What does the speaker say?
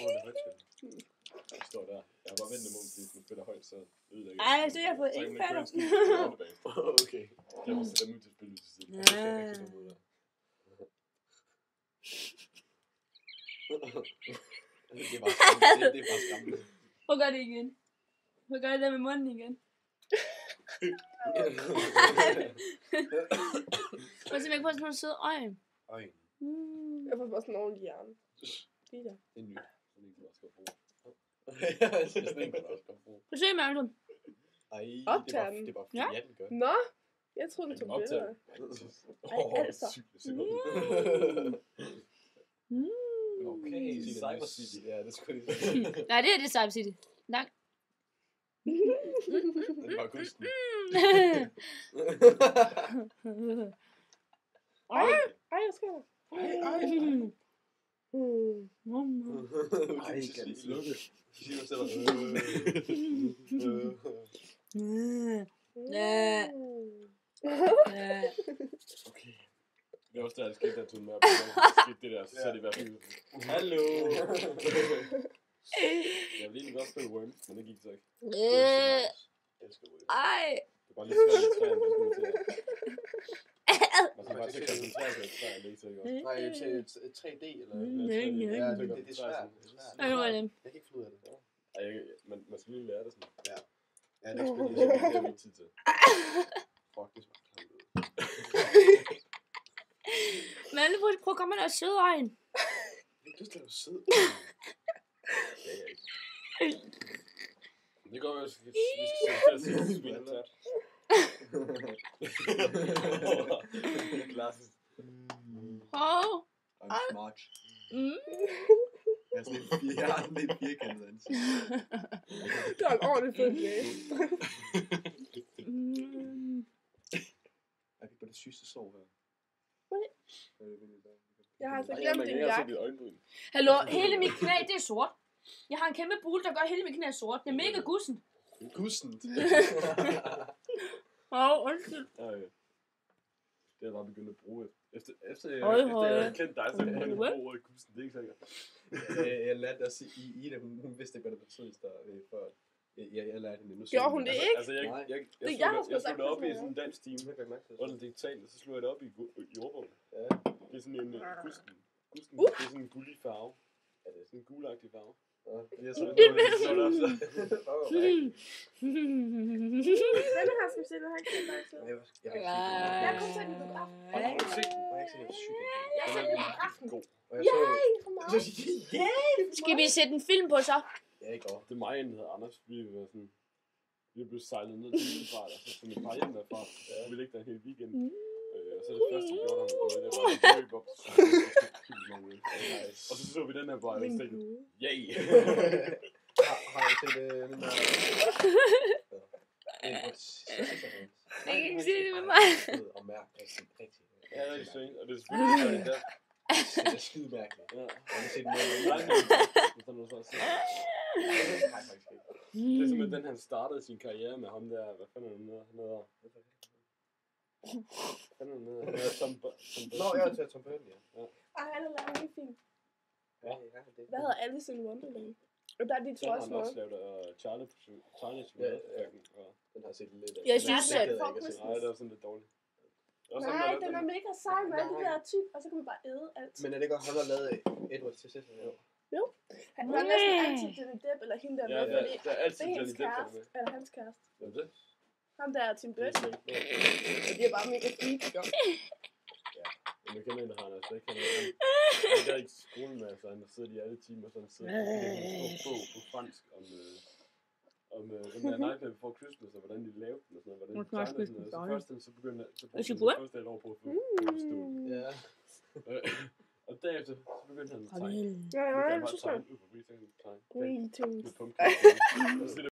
det højt spil. Det står der. Jeg har bare ventet mod, fordi hvis man spiller højt, så ødelægger Ej, så har jeg fået ingen fatter. Okay. Jeg må sætte dem ud til at spille til siden. Jeg kan ikke finde ud af. Det er bare skræmmende. Prøv at gøre det igen. Prøv at gøre det der med munden igen. Prøv at se, om jeg kan få sådan nogle søde øjne. Øjne. Jeg får bare sådan en ordentlig hjerne. Det er nyt. Sådan en, du også skal bruge. Sådan en, du også skal bruge. Prøv at se, Malcolm. Ej, Optager den. det var fordi, Ja. den gør. Nå, jeg troede, den tog billeder. Altså. Okay, Cyber City. Ja, det skulle jeg sige. Nej, det er det Cyber City. Nej. Den var gusten. Ej, jeg skal. Ej, kan det slukke? Sig dig selv. Okay. Det er også der, det skete, der tog med op. Det skete det der, så er det i hvert fald. Hallo! Jeg ville egentlig godt spille Worms, men det gik så ikke. Jeg elsker Worms. Ej. Det er bare lidt svært i træerne, hvis man ser. Man skal bare til at koncentrere sig i træerne, ikke så ikke også? Nej, til 3D eller... Ja, det er svært. Ej, nu er det. Jeg kan ikke finde ud af det. Ej, man skal lige lære det sådan. Ja, det er Det spændende. er min tid til. Fuck, det smager klamt ud. Men prøv at komme med noget søde øjne. Du skal da sød. Ja, ja, ikke. Det går jo, vi skal se at spille tæt. Klassisk. Åh. I'm smart. Jeg har sådan en firkantet ansigt. Det var en ordentlig fed glæde. Jeg fik på det sygeste sov her. Jeg har altså glemt din jakke. Hallo, hele mit knæ, det er sort. Jeg har en kæmpe bule, der gør hele mit knæ sort. Det er mega gussen. Gussent. Undskyld. Det er bare begyndt at bruge. Efter jeg har kendt dig, så kan jeg bruge ordet gussent. Det er ikke sikkert. Jeg lærte at sige Ida, hun vidste ikke, hvad det betød før. Jeg lærte hende nu. Gjorde hun det ikke? Altså, jeg slog det op i sådan en dansk time. Under digitalt, så slog jeg det op i jordbogen. Ja. Det er sådan en gusten. Det er sådan en gullig farve. Ja, det er sådan en gulagtig farve. Jeg så det op så. Hvem har skal se det her? Jeg kom til den på aften. Jeg har ikke set det sygt. Jeg så den på aften. Skal vi sætte en film på så? Ja, ikke over. Det er mig, der hedder Anders. Vi blev sejlet ned til Middelfart, og så tog vi par hjem derfra. Vi ligge der en hel weekend. Og så det første, vi gjorde, der var det var at løbe op til og så vi den her bare, og så tænkte yay! Har I set den der... Jeg kan ikke sige det med mig. Og mærke rigtig. Ja, det er sygt, og det er selvfølgelig der. Det er skide mærkeligt. Ja. Jeg har set den med det er simpelthen den, han startede sin karriere med ham der. Hvad fanden er det nede? Nå, jeg har taget Tom Burton, ja. Ej, han har lavet en ny film. Ja. Hvad hedder Alice in Wonderland? Og der er de to også med. med. Den har han også lavet Charlie's Den har jeg set lidt af. Jeg synes, at... Nej, det er sådan lidt dårligt. Nej, den er mega sej med alt det der typ, og så kan man bare æde alt. Men er det godt, han har lavet Edward til sidst? Jo. Han var næsten altid Johnny Depp, eller hende der med, fordi det er altid det er Johnny hendes Depp, der er kæreste, med. eller hans kæreste. Hvad er det? Ham der er Tim Burton. Og de er bare mega freak, jo. Men jeg kender en, der har han altså ikke. Han er ikke i skolen med, så han sidder i alle timer, så han sidder i en bog på fransk om den der Nightmare Before Christmas, og hvordan de lavede den, og sådan noget, hvordan de tegnede sådan noget. Så begyndte han første dag over på at forstå det. Ja. Og derefter, så begyndte han at tegne. Ja, Han jeg bare synes, tegne ud på Real Real Med pumpkin. Og så